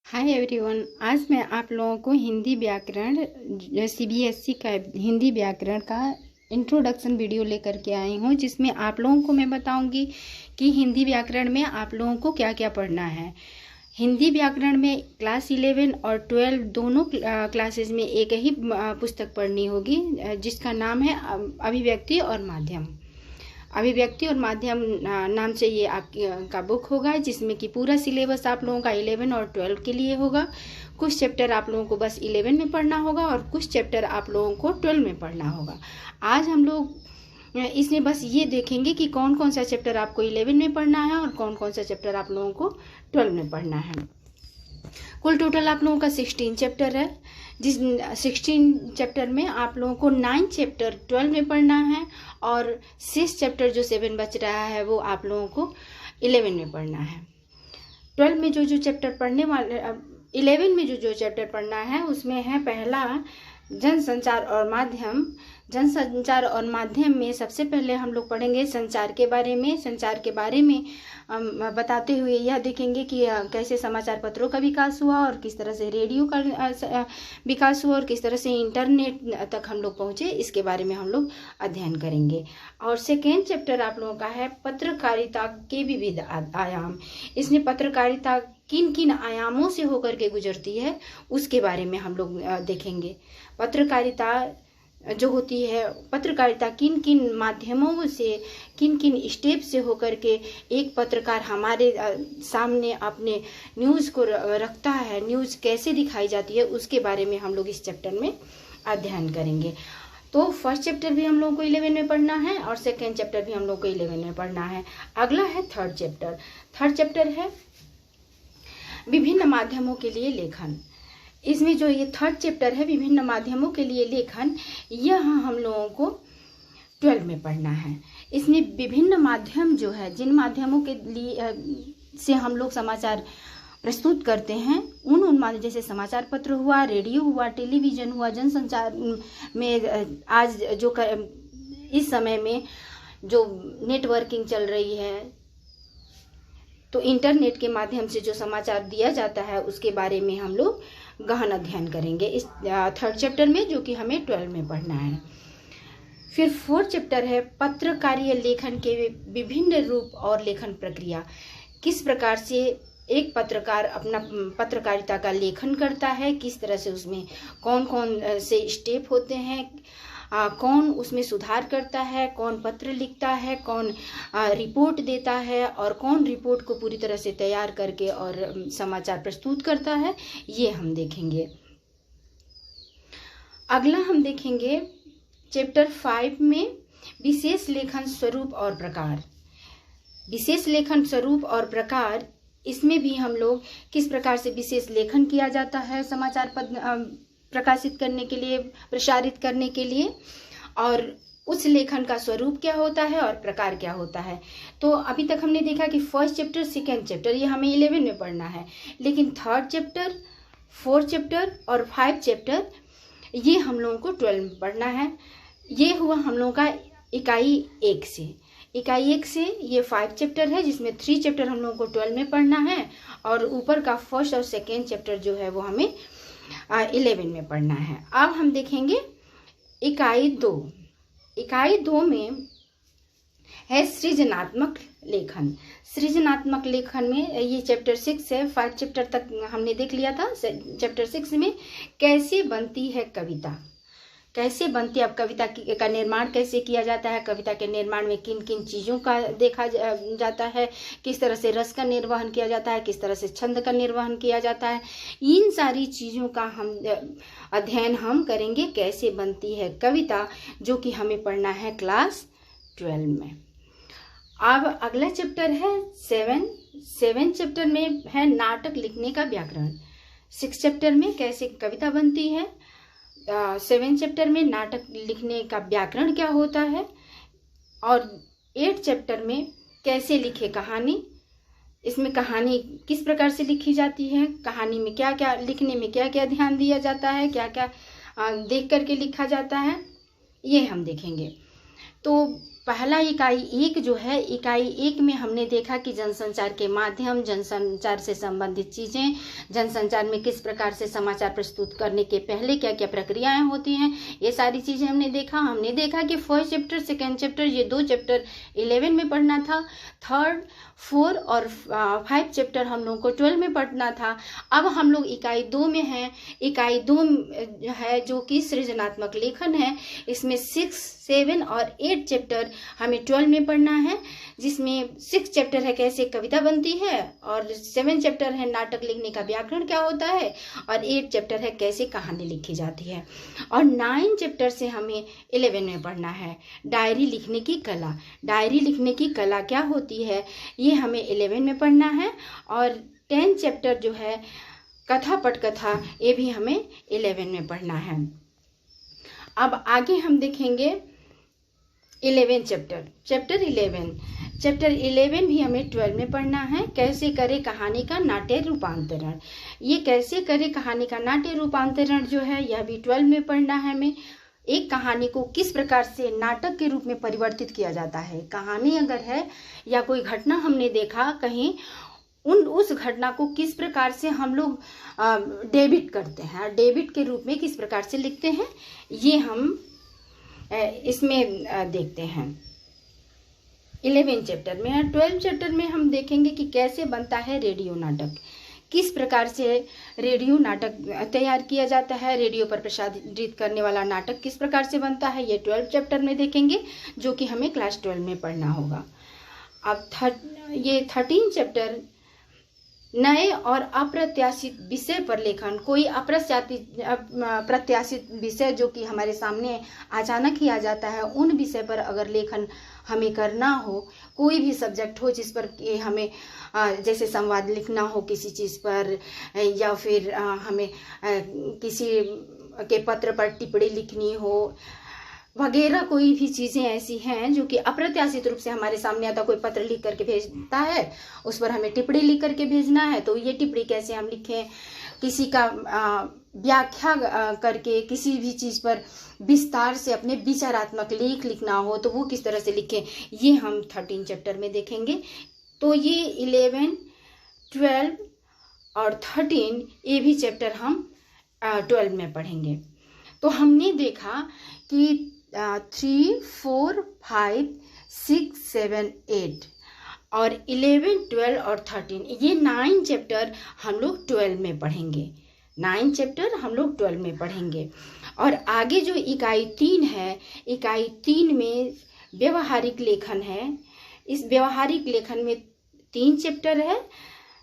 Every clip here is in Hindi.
Hi everyone. आज मैं आप लोगों को हिंदी व्याकरण सीबीएसई का हिंदी व्याकरण का इंट्रोडक्शन वीडियो लेकर के आई हूँ, जिसमें आप लोगों को मैं बताऊंगी कि हिंदी व्याकरण में आप लोगों को क्या क्या पढ़ना है। हिंदी व्याकरण में क्लास 11 और 12 दोनों क्लासेस में एक ही पुस्तक पढ़नी होगी, जिसका नाम है अभिव्यक्ति और माध्यम। अभिव्यक्ति और माध्यम नाम से ये आपका बुक होगा, जिसमें कि पूरा सिलेबस आप लोगों का 11 और 12 के लिए होगा। कुछ चैप्टर आप लोगों को बस 11 में पढ़ना होगा और कुछ चैप्टर आप लोगों को 12 में पढ़ना होगा। आज हम लोग इसमें बस ये देखेंगे कि कौन कौन सा चैप्टर आपको 11 में पढ़ना है और कौन कौन सा चैप्टर आप लोगों को 12 में पढ़ना है। कुल टोटल आप लोगों का 16 चैप्टर है, जिस 16 चैप्टर में आप लोगों को 9 चैप्टर 12 में पढ़ना है और 6 चैप्टर जो 7 बच रहा है वो आप लोगों को 11 में पढ़ना है। 12 में जो चैप्टर पढ़ने वाले 11 में जो चैप्टर पढ़ना है उसमें है पहला जनसंचार और माध्यम। जनसंचार और माध्यम में सबसे पहले हम लोग पढ़ेंगे संचार के बारे में। संचार के बारे में बताते हुए यह देखेंगे कि कैसे समाचार पत्रों का विकास हुआ और किस तरह से रेडियो का विकास हुआ और किस तरह से इंटरनेट तक हम लोग पहुँचे, इसके बारे में हम लोग अध्ययन करेंगे। और सेकेंड चैप्टर आप लोगों का है पत्रकारिता के विविध आयाम। इसमें पत्रकारिता किन किन आयामों से होकर के गुजरती है उसके बारे में हम लोग देखेंगे। पत्रकारिता जो होती है, पत्रकारिता किन किन माध्यमों से, किन किन स्टेप से होकर के एक पत्रकार हमारे सामने अपने न्यूज़ को रखता है, न्यूज़ कैसे दिखाई जाती है, उसके बारे में हम लोग इस चैप्टर में अध्ययन करेंगे। तो फर्स्ट चैप्टर भी हम लोगों को 11 में पढ़ना है और सेकेंड चैप्टर भी हम लोग को 11 में पढ़ना है। अगला है थर्ड चैप्टर। थर्ड चैप्टर है विभिन्न माध्यमों के लिए लेखन। इसमें जो ये थर्ड चैप्टर है विभिन्न माध्यमों के लिए लेखन, यह हम लोगों को 12 में पढ़ना है। इसमें विभिन्न माध्यम जो है, जिन माध्यमों के लिए से हम लोग समाचार प्रस्तुत करते हैं, उन माध्यम जैसे समाचार पत्र हुआ, रेडियो हुआ, टेलीविज़न हुआ, जनसंचार में आज जो इस समय में जो नेटवर्किंग चल रही है, तो इंटरनेट के माध्यम से जो समाचार दिया जाता है उसके बारे में हम लोग गहन अध्ययन करेंगे इस थर्ड चैप्टर में, जो कि हमें 12 में पढ़ना है। फिर फोर्थ चैप्टर है पत्रकारीय लेखन के विभिन्न रूप और लेखन प्रक्रिया। किस प्रकार से एक पत्रकार अपना पत्रकारिता का लेखन करता है, किस तरह से उसमें कौन कौन से स्टेप होते हैं, कौन उसमें सुधार करता है, कौन पत्र लिखता है, कौन रिपोर्ट देता है और कौन रिपोर्ट को पूरी तरह से तैयार करके और समाचार प्रस्तुत करता है, ये हम देखेंगे। अगला हम देखेंगे चैप्टर 5 में विशेष लेखन स्वरूप और प्रकार। विशेष लेखन स्वरूप और प्रकार, इसमें भी हम लोग किस प्रकार से विशेष लेखन किया जाता है समाचार प्रकाशित करने के लिए, प्रसारित करने के लिए, और उस लेखन का स्वरूप क्या होता है और प्रकार क्या होता है। तो अभी तक हमने देखा कि फर्स्ट चैप्टर, सेकेंड चैप्टर ये हमें 11 में पढ़ना है, लेकिन थर्ड चैप्टर, फोर्थ चैप्टर और 5 चैप्टर ये हम लोगों को 12 में पढ़ना है। ये हुआ हम लोगों का इकाई 1 से। इकाई 1 से ये 5 चैप्टर है, जिसमें 3 चैप्टर हम लोगों को 12 में पढ़ना है और ऊपर का फर्स्ट और सेकेंड चैप्टर जो है वो हमें 11 में पढ़ना है। अब हम देखेंगे इकाई 2। इकाई 2 में है सृजनात्मक लेखन। सृजनात्मक लेखन में ये चैप्टर 6 है। 5 चैप्टर तक हमने देख लिया था। चैप्टर 6 में कैसे बनती है कविता, कैसे बनती है, अब कविता का निर्माण कैसे किया जाता है, कविता के निर्माण में किन किन चीज़ों का देखा जाता है, किस तरह से रस का निर्वहन किया जाता है, किस तरह से छंद का निर्वहन किया जाता है, इन सारी चीज़ों का हम अध्ययन हम करेंगे। कैसे बनती है कविता, जो कि हमें पढ़ना है क्लास 12 में। अब अगला चैप्टर है 7 चैप्टर में है नाटक लिखने का व्याकरण। 6 चैप्टर में कैसे कविता बनती है, 7 चैप्टर में नाटक लिखने का व्याकरण क्या होता है, और 8 चैप्टर में कैसे लिखे कहानी। इसमें कहानी किस प्रकार से लिखी जाती है, कहानी में क्या क्या, लिखने में क्या क्या ध्यान दिया जाता है, क्या क्या देख करके लिखा जाता है, ये हम देखेंगे। तो पहला इकाई 1 जो है, इकाई 1 में हमने देखा कि जनसंचार के माध्यम, जनसंचार से संबंधित चीज़ें, जनसंचार में किस प्रकार से समाचार प्रस्तुत करने के पहले क्या क्या प्रक्रियाएं होती हैं, ये सारी चीज़ें हमने देखा। हमने देखा कि फर्स्ट चैप्टर, सेकेंड चैप्टर, ये 2 चैप्टर 11 में पढ़ना था, थर्ड, 4 और 5 चैप्टर हम लोगों को 12 में पढ़ना था। अब हम लोग इकाई 2 में हैं। इकाई 2 है जो कि सृजनात्मक लेखन है। इसमें 6, 7 और 8 चैप्टर हमें 12 में पढ़ना है, जिसमें 6 चैप्टर है कैसे कविता बनती है, और 7 चैप्टर है नाटक लिखने का व्याकरण क्या होता है, और 8 चैप्टर है कैसे कहानी लिखी जाती है, और 9 चैप्टर से हमें 11 में पढ़ना है डायरी लिखने की कला। डायरी लिखने की कला क्या होती है, ये हमें 11 में पढ़ना है। और 10 चैप्टर जो है कथा पटकथा, ये भी हमें 11 में पढ़ना है। अब आगे हम देखेंगे 11 चैप्टर 11 भी हमें 12 में पढ़ना है। कैसे करे कहानी का नाट्य रूपांतरण, ये कैसे करे कहानी का नाट्य रूपांतरण जो है, यह भी 12 में पढ़ना है हमें। एक कहानी को किस प्रकार से नाटक के रूप में परिवर्तित किया जाता है। कहानी अगर है या कोई घटना हमने देखा कहीं, उस घटना को किस प्रकार से हम लोग डेबिट करते हैं, डेबिट के रूप में किस प्रकार से लिखते हैं, ये हम इसमें देखते हैं 11 चैप्टर में। 12 चैप्टर में हम देखेंगे कि कैसे बनता है रेडियो नाटक, किस प्रकार से रेडियो नाटक तैयार किया जाता है, रेडियो पर प्रसारित करने वाला नाटक किस प्रकार से बनता है, ये 12 चैप्टर में देखेंगे, जो कि हमें क्लास 12 में पढ़ना होगा। अब ये 13 चैप्टर नए और अप्रत्याशित विषय पर लेखन। कोई अप्रत्याशित विषय जो कि हमारे सामने अचानक ही आ जाता है, उन विषय पर अगर लेखन हमें करना हो, कोई भी सब्जेक्ट हो जिस पर हमें जैसे संवाद लिखना हो किसी चीज़ पर, या फिर हमें किसी के पत्र पर टिप्पणी लिखनी हो वगैरह, कोई भी चीज़ें ऐसी हैं जो कि अप्रत्याशित रूप से हमारे सामने आता, कोई पत्र लिख करके भेजता है, उस पर हमें टिप्पणी लिख करके भेजना है, तो ये टिप्पणी कैसे हम लिखें, किसी का व्याख्या करके किसी भी चीज़ पर विस्तार से अपने विचारात्मक लेख लिखना हो तो वो किस तरह से लिखें, ये हम 13 चैप्टर में देखेंगे। तो ये 11, 12 और 13 ये भी चैप्टर हम 12 में पढ़ेंगे। तो हमने देखा कि 3, 4, 5, 6, 7, 8 और 11, 12 और 13 ये 9 चैप्टर हम लोग 12 में पढ़ेंगे। 9 चैप्टर हम लोग 12 में पढ़ेंगे। और आगे जो इकाई 3 है, इकाई 3 में व्यवहारिक लेखन है। इस व्यवहारिक लेखन में 3 चैप्टर है।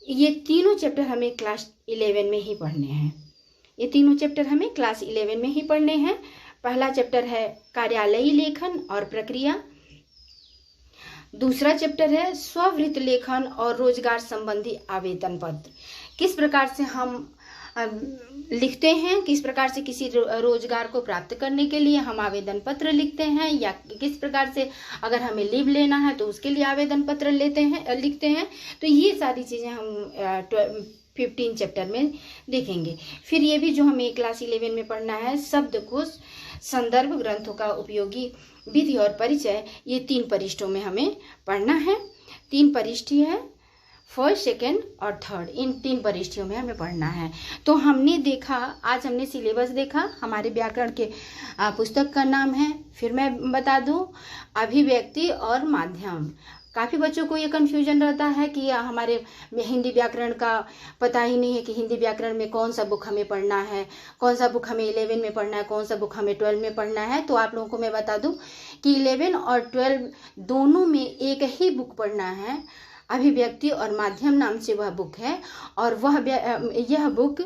ये तीनों चैप्टर हमें क्लास 11 में ही पढ़ने हैं। ये तीनों चैप्टर हमें क्लास 11 में ही पढ़ने हैं। पहला चैप्टर है कार्यालयी लेखन और प्रक्रिया। दूसरा चैप्टर है स्ववृत्त लेखन और रोजगार संबंधी आवेदन पत्र। किस प्रकार से हम लिखते हैं, किस प्रकार से किसी रोजगार को प्राप्त करने के लिए हम आवेदन पत्र लिखते हैं, या किस प्रकार से अगर हमें लीव लेना है तो उसके लिए आवेदन पत्र लिखते हैं। तो ये सारी चीज़ें हम 15 चैप्टर में देखेंगे। फिर ये भी जो हमें क्लास 11 में पढ़ना है, शब्दकोश, संदर्भ ग्रंथों का उपयोगी विधि और परिचय, ये 3 परिशिष्टों में हमें पढ़ना है। 3 परिशिष्ट है, फर्स्ट, सेकेंड और थर्ड, इन 3 परिशिष्टों में हमें पढ़ना है। तो हमने देखा, आज हमने सिलेबस देखा। हमारे व्याकरण के पुस्तक का नाम है, फिर मैं बता दूं, अभिव्यक्ति और माध्यम। काफ़ी बच्चों को ये कन्फ्यूजन रहता है कि हमारे हिंदी व्याकरण का पता ही नहीं है कि हिंदी व्याकरण में कौन सा बुक हमें पढ़ना है, कौन सा बुक हमें 11 में पढ़ना है, कौन सा बुक हमें 12 में पढ़ना है। तो आप लोगों को मैं बता दूं कि 11 और 12 दोनों में एक ही बुक पढ़ना है। अभिव्यक्ति और माध्यम नाम से वह बुक है, और यह बुक,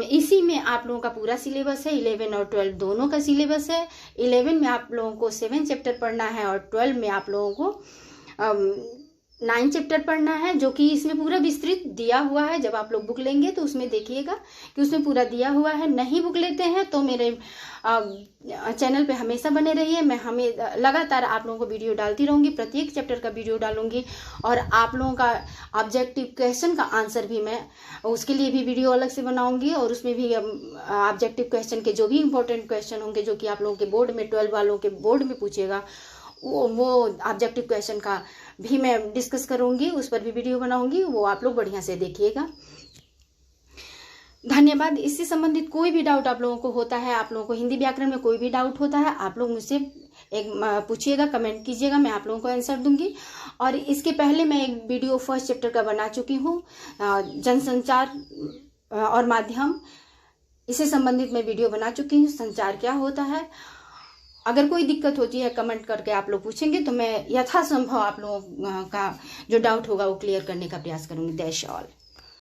इसी में आप लोगों का पूरा सिलेबस है। 11 और 12 दोनों का सिलेबस है। 11 में आप लोगों को 7 चैप्टर पढ़ना है और 12 में आप लोगों को 9 चैप्टर पढ़ना है, जो कि इसमें पूरा विस्तृत दिया हुआ है। जब आप लोग बुक लेंगे तो उसमें देखिएगा कि उसमें पूरा दिया हुआ है। नहीं बुक लेते हैं तो मेरे चैनल पे हमेशा बने रहिए। मैं लगातार आप लोगों को वीडियो डालती रहूँगी, प्रत्येक चैप्टर का वीडियो डालूंगी, और आप लोगों का ऑब्जेक्टिव क्वेश्चन का आंसर भी मैं उसके लिए भी वीडियो अलग से बनाऊंगी, और उसमें भी ऑब्जेक्टिव क्वेश्चन के जो भी इंपॉर्टेंट क्वेश्चन होंगे जो कि आप लोगों के बोर्ड में, 12 वालों के बोर्ड में पूछेगा, वो ऑब्जेक्टिव क्वेश्चन का भी मैं डिस्कस करूँगी, उस पर भी वीडियो बनाऊँगी, वो आप लोग बढ़िया से देखिएगा। धन्यवाद। इससे संबंधित कोई भी डाउट आप लोगों को होता है, आप लोगों को हिंदी व्याकरण में कोई भी डाउट होता है, आप लोग मुझसे एक पूछिएगा, कमेंट कीजिएगा, मैं आप लोगों को आंसर दूंगी। और इसके पहले मैं एक वीडियो फर्स्ट चैप्टर का बना चुकी हूँ, जनसंचार और माध्यम, इससे संबंधित मैं वीडियो बना चुकी हूँ, संचार क्या होता है। अगर कोई दिक्कत होती है कमेंट करके आप लोग पूछेंगे तो मैं यथासंभव आप लोगों का जो डाउट होगा वो क्लियर करने का प्रयास करूँगी। That's all.